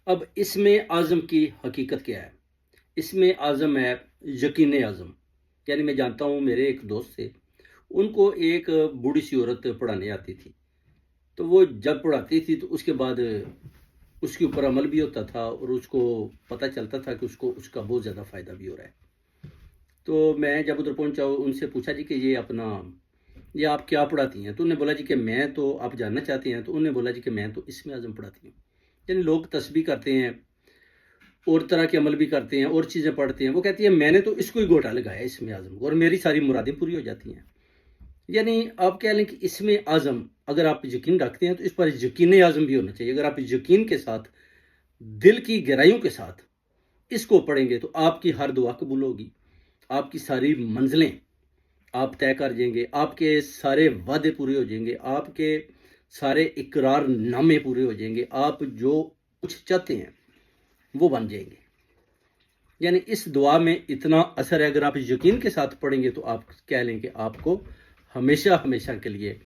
اب اس میں اعظم کی حقیقت کیا ہے؟ اس میں اعظم ہے یقین اعظم. یعنی میں جانتا ہوں میرے ایک دوست تھے، ان کو ایک بوڑھی سی عورت پڑھانے آتی تھی. تو وہ جب پڑھاتی تھی تو اس کے بعد اس کے اوپر عمل بھی ہوتا تھا اور اس کو پتہ چلتا تھا کہ اس کو اس کا بہت زیادہ فائدہ بھی ہو رہا ہے. تو میں جب ادھر پہنچا ان سے پوچھا جی کہ یہ آپ کیا پڑھاتی ہیں؟ تو انہوں نے بولا جی کہ میں تو آپ جاننا چاہتے ہیں؟ تو انہوں نے بولا جی کہ میں تو اسم اعظم پڑھاتی ہوں. یعنی لوگ تسبیح کرتے ہیں اور طرح کے عمل بھی کرتے ہیں اور چیزیں پڑھتے ہیں، وہ کہتی ہے میں نے تو اس کو ہی گوٹا لگایا اسم اعظم کو اور میری ساری مرادیں پوری ہو جاتی ہیں. یعنی آپ کہہ لیں کہ اسم اعظم اگر آپ یقین رکھتے ہیں تو اس پر یقین اعظم بھی ہونا چاہیے. اگر آپ یقین کے ساتھ دل کی گہرائیوں کے ساتھ اس کو پڑھیں گے تو آپ کی ہر دعا قبول ہوگی، آپ کی ساری منزلیں آپ طے کر جائیں گے، آپ کے سارے وعدے پورے ہو جائیں گے، آپ کے سارے اقرار نامے پورے ہو جائیں گے، آپ جو کچھ چاہتے ہیں وہ بن جائیں گے. یعنی اس دعا میں اتنا اثر ہے، اگر آپ یقین کے ساتھ پڑھیں گے تو آپ کہہ لیں کہ آپ کو ہمیشہ ہمیشہ کے لیے